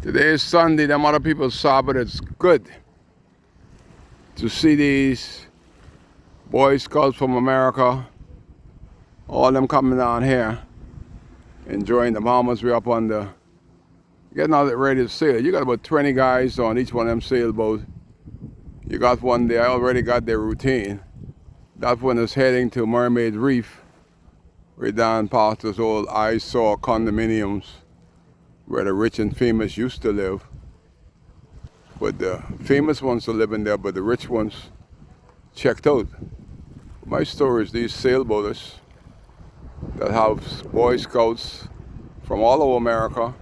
Today is Sunday, them other people's Sabbath. It's good to see these Boy Scouts from America, all them coming down here, enjoying the Bahamas. We're up on the, getting all it ready to sail. You got about 20 guys on each one of them sailboats. You got one, they already got their routine. That one is heading to Mermaid Reef, right down past those old eyesore condominiums where the rich and famous used to live. But the famous ones are living there, but the rich ones checked out. My story is these sailboaters that have Boy Scouts from all over America.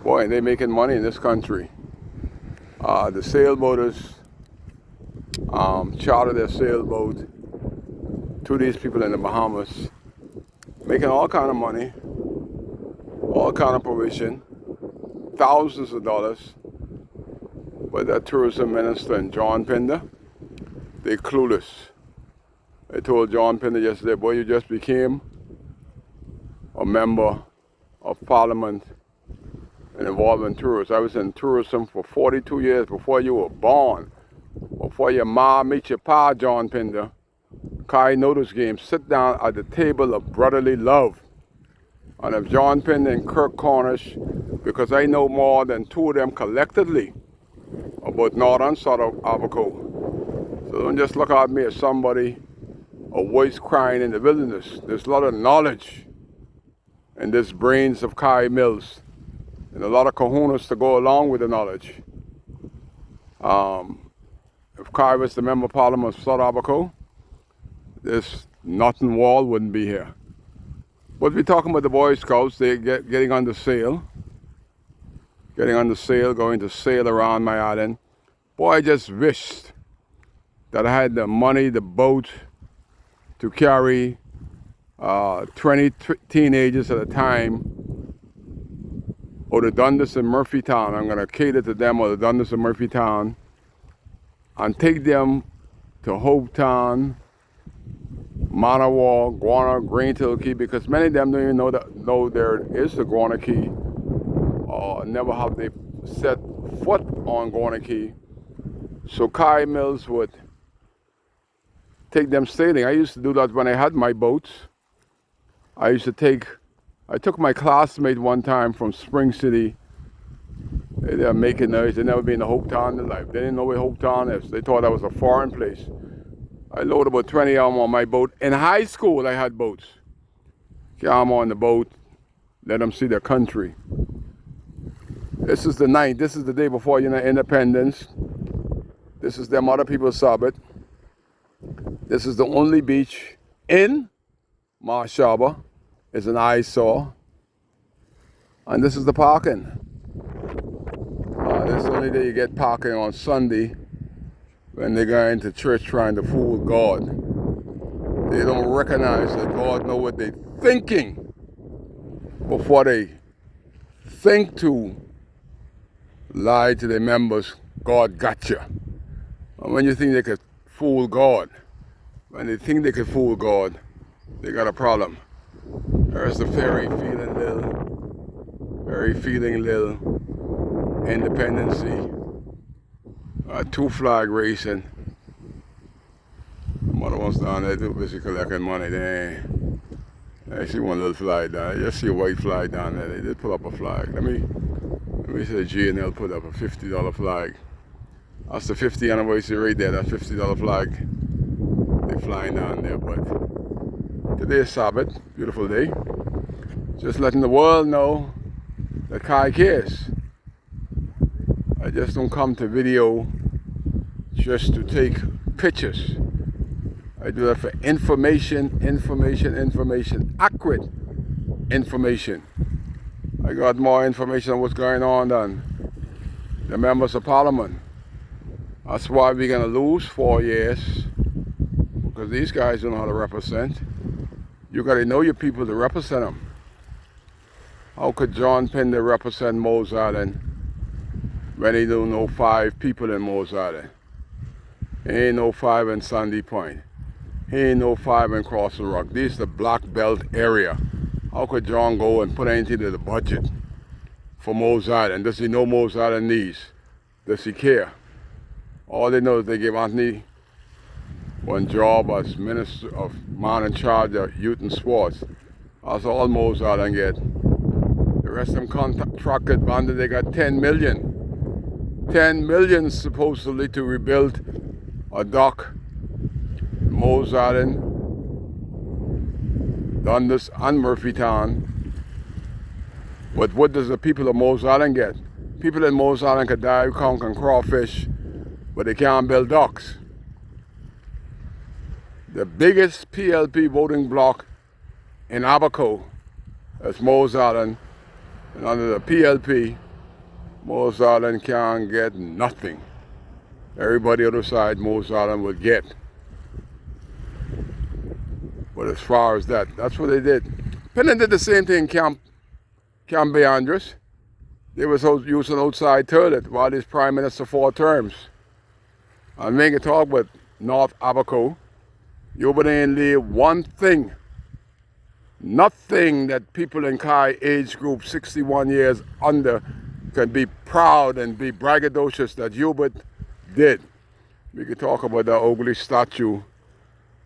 Boy, and they're making money in this country. The sailboaters charter their sailboat to these people in the Bahamas, making all kind of money, all kind of provision, thousands of dollars. But that tourism minister and John Pinder, they're clueless. I told John Pinder yesterday, boy, you just became a member of parliament and involved in tourism. I was in tourism for 42 years before you were born, before your ma met your pa, John Pinder. Kai know this game, sit down at the table of brotherly love. And if John Pinder and Kirk Cornish, because I know more than two of them collectively about North and South Abaco. So don't just look at me as somebody, a voice crying in the wilderness. There's a lot of knowledge in this brains of Kai Mills, and a lot of kahunas to go along with the knowledge. If Kai was the member of parliament of South Abaco, this Norton Wall wouldn't be here. But we're talking about the Boy Scouts. They're getting on the sail. Going to sail around my island. Boy, I just wished that I had the money, the boat, to carry 20 teenagers at a time out of Dundas and Murphytown. I'm going to cater to them out of Dundas and Murphytown and take them to Hopetown, Manawa, Guana, Greenhill Key, because many of them don't even know there is the Guana Key. Never have they set foot on Guana Key. So Kai Mills would take them sailing. I used to do that when I had my boats. I took my classmate one time from Spring City. They were making noise. They never been to Hopetown in their life. They didn't know where Hopetown is. They thought that was a foreign place. I loaded about 20 of them on my boat. In high school, I had boats. Get them on the boat, let them see their country. This is the night. This is the day before independence. This is them other people's Sabbath. This is the only beach in Marsh Harbor. It's an eyesore. And this is the parking. This is the only day you get parking on Sunday when they go into church trying to fool God. They don't recognize that God knows what they're thinking before they think to lie to their members. God got you. And when you think they could fool God, when they think they could fool God, they got a problem. There's the ferry feeling little independency. Two flag racing. Mother one's down there too busy collecting money. I see one little flag down there. I just see a white flag down there. They did put up a flag. Let me say G&L put up a $50 flag. That's the 50th anniversary right there, that $50 flag. They're flying down there. But today is Sabbath, beautiful day. Just letting the world know that Kai cares. I just don't come to video just to take pictures. I do that for information, accurate information. I got more information on what's going on than the members of parliament. That's why we're going to lose 4 years, because these guys don't know how to represent. You got to know your people to represent them. How could John Pinder represent Mose Island when he don't know 5 people in Mose Island? He ain't no 5 in Sandy Point. He ain't no 5 in Crossing Rock. This is the Black Belt area. How could John go and put anything to the budget for Mose Island. Does he know Mose Island needs? Does he care? All they know is they give Anthony one job as Minister of Man in Charge of Youth and Sports. That's all Mose Island get. The rest of them contracted bandit, they got 10 million. 10 million supposedly to rebuild a dock. Mose Island, Dundas and Murphytown. But what does the people of Mose Island get? People in Mose Island can dive, conch and crawfish, but they can't build docks. The biggest PLP voting block in Abaco is Mose Island, and under the PLP, Mose Island can't get nothing. Everybody on the side Mose Island would get. But as far as that, that's what they did. Penn did the same thing in Camp Beandris. They was using outside toilet while he's Prime Minister 4 terms. And make a talk with North Abaco. You would ain't leave one thing. Nothing that people in Kai age group 61 years under can be proud and be braggadocious that Hubert did. We could talk about the ugly statue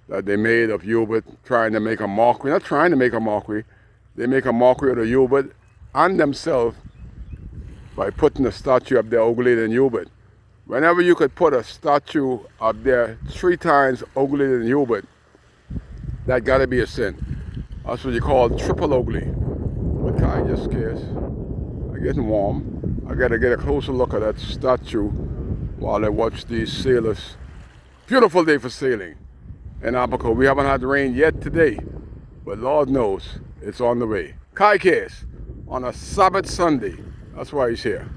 that they made of Hubert, trying to make a mockery. Not trying to make a mockery. They make a mockery of the Hubert and themselves by putting a statue up there uglier than Hubert. Whenever you could put a statue up there 3 times uglier than Hubert, that gotta be a sin. That's what you call triple ugly. But Kai just scares. I'm getting warm. I gotta get a closer look at that statue while I watch these sailors. Beautiful day for sailing in Abaco. We haven't had rain yet today, but Lord knows it's on the way. Kai Case on a Sabbath Sunday. That's why he's here.